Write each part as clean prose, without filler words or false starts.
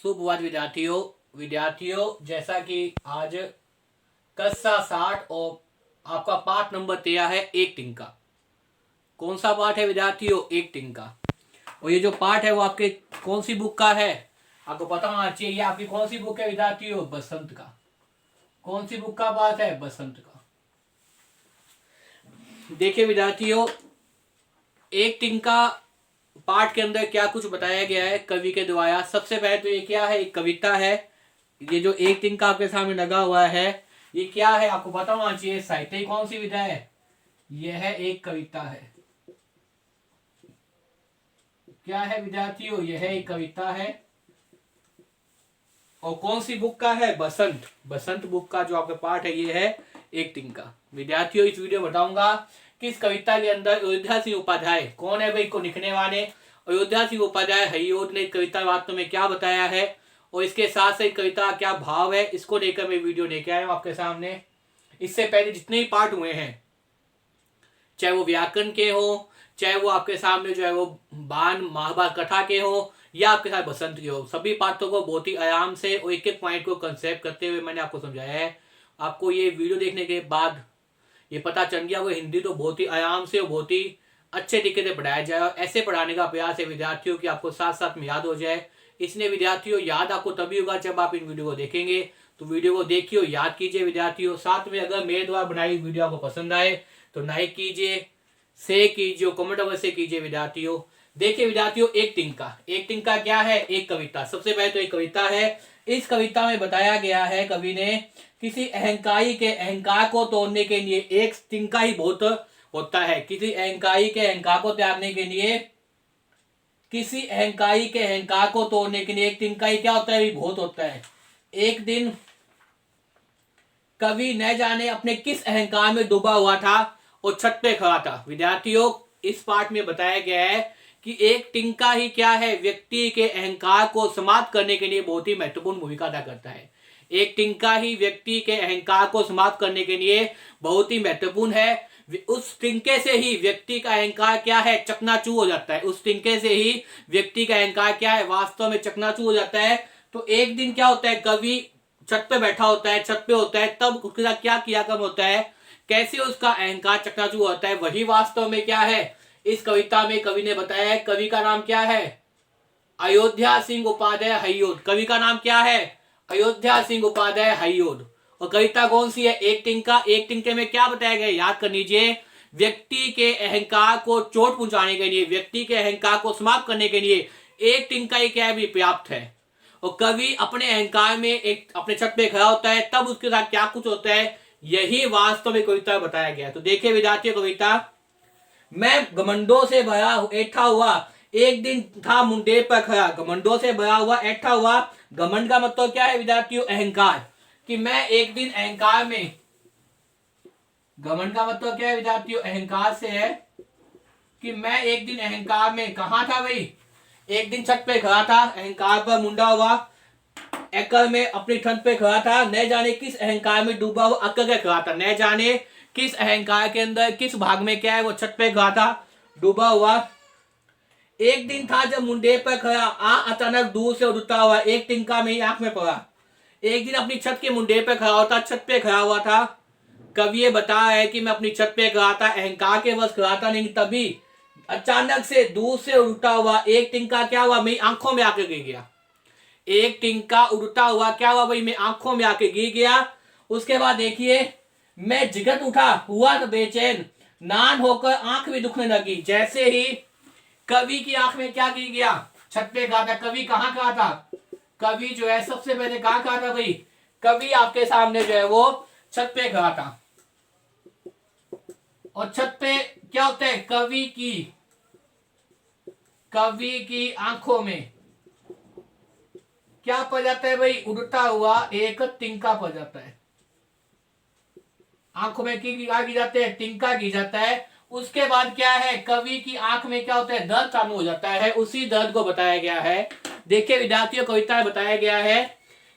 सुप्रभात विद्यार्थियों जैसा कि आज कक्षा 60 और आपका पाठ नंबर 13 है एक टिंका। कौन सा पाठ है विद्यार्थियों? एक टिंका। और ये जो पाठ है वो आपके कौन सी बुक का है आपको पता होना चाहिए। आपकी कौन सी बुक है विद्यार्थियों? बसंत का। कौन सी बुक का पाठ है? बसंत का। देखिए विद्यार्थियों, एक टिंका पाठ के अंदर क्या कुछ बताया गया है कवि के द्वारा। सबसे पहले तो ये क्या है? एक कविता है। ये जो एक टिंका आपके सामने लगा हुआ है ये क्या है आपको पता होना चाहिए। साहित्य की कौन सी विधा है? यह है एक कविता है। क्या है विद्यार्थियों? यह एक कविता है। और कौन सी बुक का है? बसंत। बसंत बुक का जो आपका पाठ है ये है एक टिंका। विद्यार्थियों इस वीडियो में बताऊंगा कि इस कविता के अंदर अयोध्या सिंह उपाध्याय कौन है भाई को लिखने वाले। अयोध्या सिंह उपाध्याय हरिओद ने कविता वास्तव में क्या बताया है और इसके साथ साथ कविता क्या भाव है, इसको लेकर मैं वीडियो लेके आया हूं आपके सामने। इससे पहले जितने भी पाठ हुए हैं, चाहे वो व्याकरण के हो, चाहे वो आपके सामने जो है वो बाण महाभारत कथा के हो या आपके साथ बसंत के हो, सभी पाठों को बहुत ही आराम से और एक एक पॉइंट को कंसेप्ट करते हुए मैंने आपको समझाया है। आपको ये वीडियो देखने के बाद ये पता चल गया वो हिंदी तो बहुत ही आराम से और बहुत ही अच्छे तरीके से पढ़ाया जाए। और ऐसे पढ़ाने का प्रयास है विद्यार्थियों की आपको साथ साथ में याद हो जाए। इसलिए विद्यार्थियों याद आपको तभी होगा जब आप इन वीडियो को देखेंगे। तो वीडियो को देखिए और याद कीजिए विद्यार्थियों। साथ में अगर मेरे द्वारा बनाई वीडियो आपको पसंद आए तो लाइक कीजिए, शेयर कीजिए, कमेंट अवश्य कीजिए विद्यार्थियों। देखिए विद्यार्थियों, एक टिंका। एक टिंका क्या है? एक कविता। सबसे पहले तो एक कविता है। इस कविता में बताया गया है कवि ने किसी अहंकारी के अहंकार को तोड़ने के लिए एक टिंका ही बहुत होता है। किसी अहंकारी के अहंकार को त्यागने के लिए, किसी अहंकारी के अहंकार को तोड़ने के लिए एक टिंका ही क्या होता है? बहुत होता है। एक दिन कवि न जाने अपने किस अहंकार में डूबा हुआ था और छत पे खड़ा था। विद्यार्थियों इस पाठ में बताया गया है कि एक टिंका ही क्या है? व्यक्ति के अहंकार को समाप्त करने के लिए बहुत ही महत्वपूर्ण भूमिका अदा करता है। एक टिंका ही व्यक्ति के अहंकार को समाप्त करने के लिए बहुत ही महत्वपूर्ण है। उस टिंके से ही व्यक्ति का अहंकार क्या है? चकनाचूर हो जाता है। उस टिंके से ही व्यक्ति का अहंकार क्या है? वास्तव में चकनाचूर हो जाता है। तो एक दिन क्या होता है? कवि छत पे बैठा होता है, छत पे होता है, तब उसके साथ क्या क्रियाक्रम होता है, कैसे उसका अहंकार चकनाचूर होता है, वही वास्तव में क्या है इस कविता में कवि ने बताया है। कवि का नाम क्या है? अयोध्या सिंह उपाध्याय हरिओद। कवि का नाम क्या है? अयोध्या सिंह उपाध्याय हरिओद। और कविता कौन सी है? एक टिंका। एक टिंके में क्या बताया गया? याद कर लीजिए। व्यक्ति के अहंकार को चोट पहुंचाने के लिए, व्यक्ति के अहंकार को समाप्त करने के लिए एक टिंका ही क्या भी पर्याप्त है। और कवि अपने अहंकार में एक अपने छत पे खड़ा होता है, तब उसके साथ क्या कुछ होता है, यही वास्तव में कविता बताया गया। तो देखिए विद्यार्थियों, कविता मैं घमंडों से भरा ऐठा हुआ एक दिन था मुंडे पर खड़ा। घमंडों से भरा हुआ ऐठा हुआ। घमंड का मतलब क्या है विद्यार्थियों? अहंकार। कि मैं एक दिन अहंकार में, घमंड का मतलब क्या है विद्यार्थियों? अहंकार से है कि मैं एक दिन अहंकार में कहा था भाई? एक दिन छत पे खड़ा था, अहंकार पर मुंडा हुआ, एकल में अपनी छत पे खड़ा था, न जाने किस अहंकार में डूबा हुआ अकल के खड़ा था। न जाने किस अहंकार के अंदर किस भाग में क्या है वो छत पे खड़ा था, डूबा हुआ। एक दिन था जब मुंडे पर खड़ा, अचानक दूर से उड़ता हुआ एक टिंका मेरी आंख में पड़ा। एक दिन अपनी छत के मुंडे पे खड़ा होता, छत पे खड़ा हुआ था। कवि ये बता है कि मैं अपनी छत पे खड़ा था, अहंकार के बस खड़ा था, नहीं तभी अचानक से दूर से उड़ता हुआ एक टिंका क्या हुआ? मेरी आंखों में आके गिर गया। एक टिंका उड़ता हुआ क्या हुआ भाई? मेरी आंखों में आके गिर गया। उसके बाद देखिए, मैं जिगट उठा, हुआ तो बेचैन, नान होकर आंख भी दुखने लगी। जैसे ही कवि की आंख में क्या गिर गया? छत पे खड़ा था। कवि कहाँ खड़ा था? कवि जो है सबसे पहले कहाँ खड़ा था भाई? कवि आपके सामने जो है वो छत पे खड़ा था। और छत पे क्या होता है? कवि की आंखों में क्या पड़ जाता है भाई? उड़ता हुआ एक टिंका पड़ जाता है। आंखों में की जाते हैं? टिंका गिर जाता है। उसके बाद क्या है? कवि की आंख में क्या होता है? दर्द चालू हो जाता है। उसी दर्द को बताया गया है। देखिए विद्यार्थियों, कविता में बताया गया है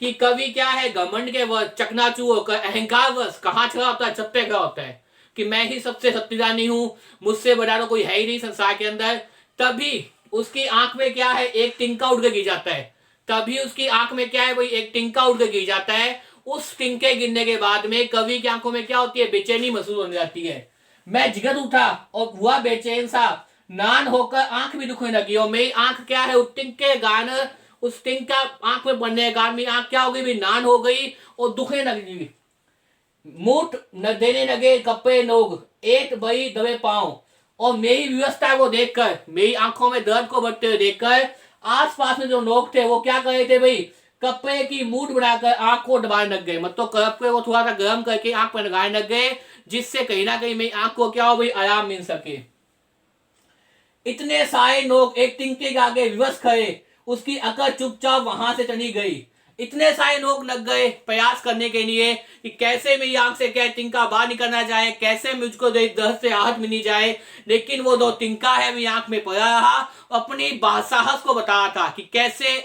कि कवि क्या है? घमंड के वश, चकनाचूर होकर, अहंकार वश कहाँ खड़ा होता है? छत पे खड़ा होता है कि मैं ही सबसे शक्तिशाली हूं, मुझसे बड़ा तो कोई है ही नहीं संसार के अंदर। तभी उसकी आंख में क्या है? एक टिंका उड़ के गिर जाता है। तभी उसकी आंख में क्या है भाई, एक टिंका उड़ के गिर जाता है। उस टिंके गिरने के बाद में कवि की आंखों में क्या होती है, बेचैनी महसूस होने जाती है। मैं जिगर उठा और हुआ बेचैन सा, नान होकर आंख भी दुखने लगी, और मेरी आंख क्या है, उस टिंके गान, उस टिंका आंख में पड़ने के कारण मेरी आंख क्या हो गई भी, नान हो गई और दुखने लगी। मूठ न देने लगे कपड़े लोग, एक बड़ी दबे पांव। और मेरी व्यवस्था को देखकर, मेरी आंखों में दर्द को बढ़ते हुए देखकर आसपास में जो लोग थे वो क्या कर रहे थे भाई, कपड़े की मूठ बनाकर आंख को दबाने लग गए, मतलब कपड़े को थोड़ा सा गर्म करके आंख पर लगाने लग गए, जिससे कहीं ना कहीं मेरी आंख को क्या हो भाई, आराम मिल सके। इतने सारे लोग एक टिंके के आगे विवश खड़े, उसकी अकल चुपचाप वहां से चली गई। इतने सारे लोग लग गए प्रयास करने के लिए कि कैसे मेरी आंख से क्या टिंका बाहर निकलना जाए, कैसे मुझको दर्द से राहत मिली जाए। लेकिन वो दो टिंका है मेरी आंख में पड़ा रहा, अपनी साहस को बता रहा था कि कैसे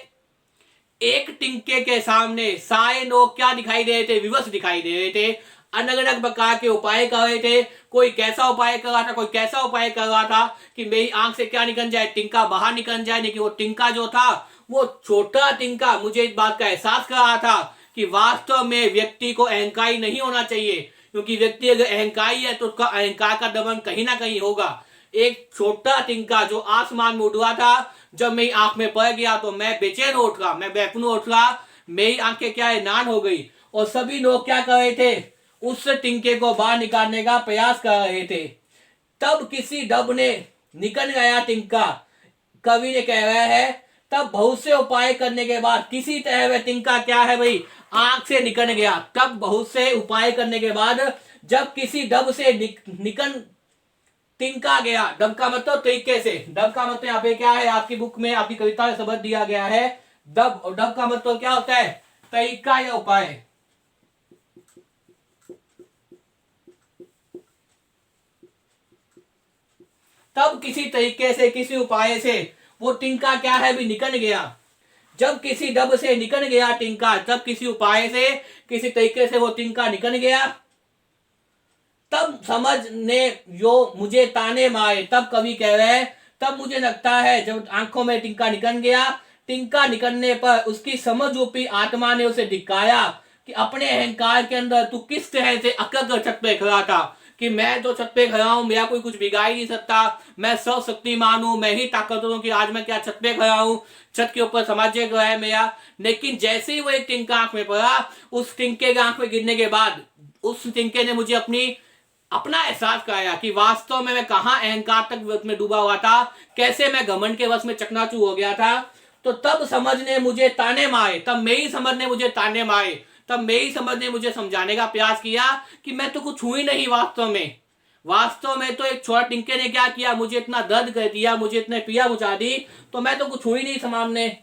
एक टिंके के सामने सारे लोग क्या दिखाई दे रहे थे, विवश दिखाई दे रहे थे, अलग अलग प्रकार के उपाय कर रहे थे। कोई कैसा उपाय कर रहा था, कोई कैसा उपाय कर रहा था कि मेरी आंख से क्या निकल जाए, टिंका बाहर निकल जाए। लेकिन वो टिंका जो था, वो छोटा टिंका मुझे इस बात का एहसास कर रहा था कि वास्तव में व्यक्ति को अहंकारी नहीं होना चाहिए, क्योंकि व्यक्ति अगर अहंकारी है तो उसका अहंकार का दमन कहीं ना कहीं होगा। एक छोटा टिंका जो आसमान में उड़ रहा था, जब मेरी आंख में पड़ गया तो मैं बेचैन उठ रहा, मैं बेपन उठ रहा, मेरी आंखें क्या है, नान हो गई। और सभी लोग क्या कर रहे थे, उस टिंके को बाहर निकालने का प्रयास कर रहे थे। तब किसी डब ने निकल गया टिंका, कवि ने कह रहा है, तब बहुत से उपाय करने के बाद किसी तरह वह टिंका क्या है भाई, आंख से निकल गया। तब बहुत से उपाय करने के बाद जब किसी डब से निकल टिंका गया, डब का मतलब तरीके से, डब का मतलब यहाँ पे क्या है, आपकी बुक में आपकी कविता में शब्द दिया गया है डब, और डब का मतलब क्या होता है, तरीका या उपाय। तब किसी तरीके से, किसी उपाय से वो टिंका क्या है भी निकल गया। जब किसी डब से निकल गया टिंका, तब किसी उपाय से, किसी तरीके से वो टिंका निकल गया। तब समझ ने जो मुझे ताने मारे, तब कवि कह रहे हैं, तब मुझे लगता है जब आंखों में टिंका निकल गया, टिंका निकलने पर उसकी समझ रूपी आत्मा ने उसे दिखाया कि अपने अहंकार के अंदर तू किस तरह से अकड़ छत पे खड़ा था, कि मैं तो छत पे खड़ा हूं, मेरा कोई कुछ बिगाड़ ही नहीं सकता, मैं सर्वशक्तिमान हूं, मैं ही ताकतवर हूं कि आज मैं क्या छत पे खड़ा हूं, छत के ऊपर साम्राज्य गया है मेरा। लेकिन जैसे ही वो एक टिंका आंख में पड़ा, उस टिंके के आंख में गिरने के बाद उस टिंके ने मुझे अपना एहसास कराया कि वास्तव में मैं कहाँ अहंकार तक में डूबा हुआ था, कैसे मैं घमंड के वश में चकनाचूर हो गया था। तो तब समझ ने मुझे ताने मारे, तब मेरी समझ ने मुझे ताने मारे, तब मेरी समझ ने मुझे समझाने का प्रयास किया कि मैं तो कुछ हुई नहीं वास्तव में। वास्तव में तो एक छोटा टिंके ने क्या किया, मुझे इतना दर्द कर दिया, मुझे इतने पीड़ा बुझा दी, तो मैं तो कुछ हुई नहीं सामने।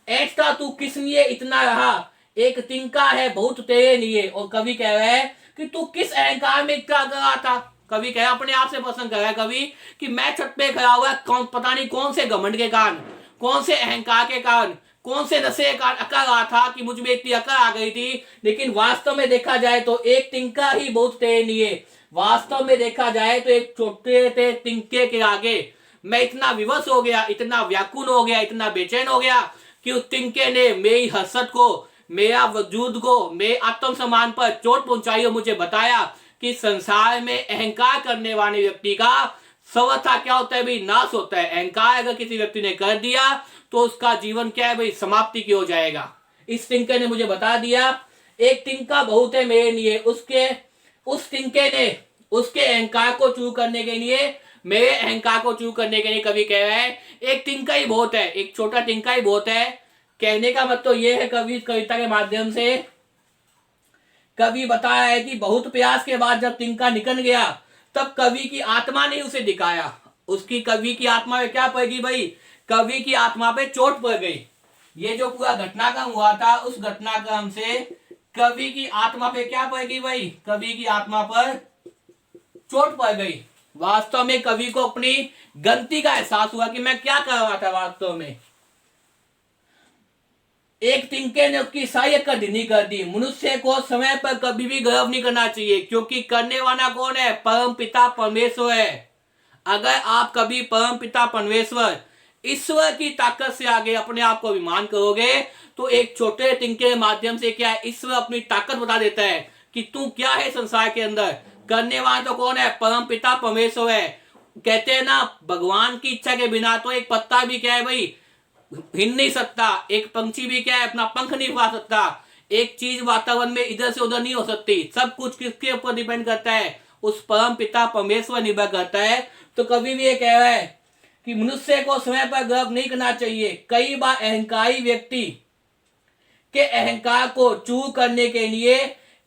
ऐसा तू किस लिए इतना रहा, एक टिंका है बहुत तेरे लिए। और कवि कह रहा है कि तू किस अहंकार में इतना कर रहा था। कवि कह अपने आप से पसंद कर रहा है कवि कि मैं छत पे खड़ा हुआ, कौन पता नहीं कौन से घमंड के कारण, कौन से अहंकार के कारण, कौन से नशे के कारण अकड़ रहा था कि मुझ में इतनी अकड़ आ गई थी। लेकिन वास्तव में देखा जाए तो एक टिंका ही बहुत तेरे लिए, वास्तव में देखा जाए तो एक छोटे से टिंके के आगे मैं इतना विवश हो गया, इतना व्याकुल हो गया, इतना बेचैन हो गया कि उस टिंके ने मेरी हसरत को, मेरा वजूद को, मेरे आत्मसम्मान पर चोट पहुंचाई और मुझे बताया कि संसार में अहंकार करने वाले व्यक्ति का सर्वथा क्या होता है भाई, नाश होता है। अहंकार अगर किसी व्यक्ति ने कर दिया तो उसका जीवन क्या है भाई, समाप्ति की हो जाएगा। इस टिंके ने मुझे बता दिया एक टिंका बहुत है मेरे लिए। उस टिंके ने उसके अहंकार को चूर करने के लिए, मेरे अहंकार को चूर करने के लिए कवि कह रहा है एक टिंका ही बहुत है, एक छोटा टिंका ही बहुत है। कहने का मतलब यह है, कवि कविता के माध्यम से कवि बताया है कि बहुत प्रयास के बाद जब टिंका निकल गया, तब कवि की आत्मा ने उसे दिखाया। उसकी कवि की आत्मा में क्या पड़ गई भाई, कवि की आत्मा पे चोट पड़ गई। ये जो पूरा घटनाक्रम हुआ था, उस घटनाक्रम से कवि की आत्मा पे क्या पड़ गई भाई, कवि की आत्मा पर चोट पड़ गई। वास्तव में कवि को अपनी गलती का एहसास हुआ कि मैं क्या कर रहा था वास्तव में। एक टिंके ने उसकी सहायक कर दी। मनुष्य को समय पर कभी भी गर्व नहीं करना चाहिए, क्योंकि करने वाला कौन है, परम पिता परमेश्वर है। अगर आप कभी परम पिता परमेश्वर ईश्वर की ताकत से आगे अपने आप को अभिमान करोगे तो एक छोटे तिनके के माध्यम से क्या है, ईश्वर अपनी ताकत बता देता है कि तू क्या है संसार के अंदर। करने वाला तो कौन है, परम पिता परमेश्वर है। कहते हैं ना, भगवान की इच्छा के बिना तो एक पत्ता भी क्या है भाई, हिल नहीं सकता। एक पंछी भी क्या है, अपना पंख नहीं फैला सकता। एक चीज वातावरण में इधर से उधर नहीं हो सकती। सब कुछ किसके ऊपर डिपेंड करता है, उस परम पिता परमेश्वर निर्भर करता है। तो कभी भी ये कह रहा है कि मनुष्य को समय पर गर्व नहीं करना चाहिए। कई बार अहंकारी व्यक्ति के अहंकार को चूर करने के लिए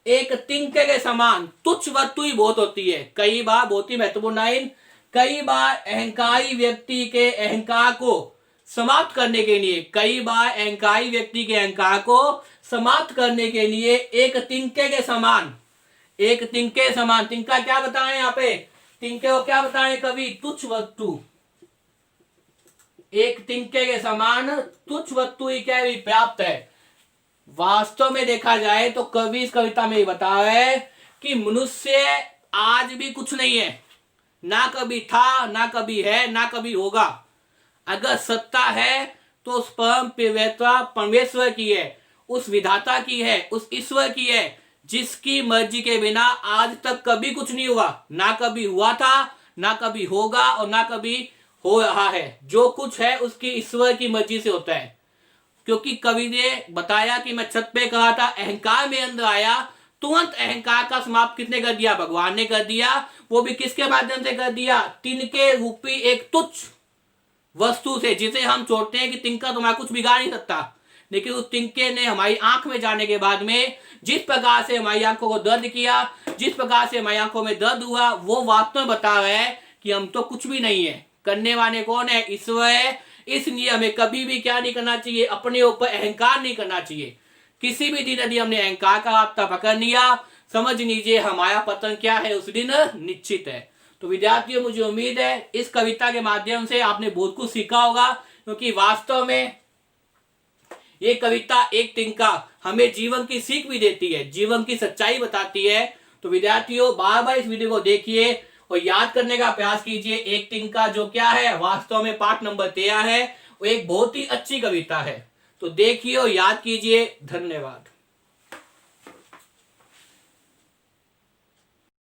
एक तिनके के समान तुच्छ वस्तु ही बहुत होती है। कई बार, बहुत ही महत्वपूर्ण लाइन, कई बार अहंकारी व्यक्ति के अहंकार को समाप्त करने के लिए, कई बार अहंकारी व्यक्ति के अहंकार को समाप्त करने के लिए एक तिनके के समान, एक तिनके समान, तिनका क्या बताएं यहाँ पे, तिनके को क्या बताएं कवि, तुच्छ वस्तु। एक तिनके के समान तुच्छ वस्तु ही क्या है, प्राप्त है। वास्तव में देखा जाए तो कवि इस कविता में बता रहा है कि मनुष्य आज भी कुछ नहीं है, ना कभी था, ना कभी है, ना कभी होगा। अगर सत्ता है तो उस परम पिता परमेश्वर की है, उस विधाता की है, उस ईश्वर की है, जिसकी मर्जी के बिना आज तक कभी कुछ नहीं हुआ, ना कभी हुआ था, ना कभी होगा और ना कभी हो रहा है। जो कुछ है उसकी ईश्वर की मर्जी से होता है। क्योंकि कवि ने बताया कि मैं छत पे कहा था, अहंकार में अंदर आया, तुरंत अहंकार का समाप्त किसने कर दिया, भगवान ने कर दिया। वो भी किसके माध्यम से कर दिया, तिनके रूपी एक तुच्छ वस्तु से, जिसे हम छोड़ते हैं कि तिनका तुम्हारा कुछ बिगाड़ नहीं सकता। लेकिन उस तिनके ने हमारी आंख में जाने के बाद में जिस प्रकार से हमारी आंखों को दर्द किया, जिस प्रकार से हमारी आंखों में दर्द हुआ, वो वास्तव में बता रहा है कि हम तो कुछ भी नहीं है। करने वाले कौन है, ईश्वर है। इसलिए हमें कभी भी क्या नहीं करना चाहिए, अपने ऊपर अहंकार नहीं करना चाहिए। किसी भी दिन यदि हमने अहंकार का रास्ता पकड़ लिया, समझ लीजिए हमारा पतन क्या है, उस दिन निश्चित है। तो विद्यार्थियों, मुझे उम्मीद है इस कविता के माध्यम से आपने बहुत कुछ सीखा होगा, क्योंकि वास्तव में ये कविता एक तिनका हमें जीवन की सीख भी देती है, जीवन की सच्चाई बताती है। तो विद्यार्थियों, बार बार इस वीडियो को देखिए और याद करने का प्रयास कीजिए। एक तिनका जो क्या है, वास्तव में पाठ नंबर 13 है, वो एक बहुत ही अच्छी कविता है। तो देखिए और याद कीजिए। धन्यवाद।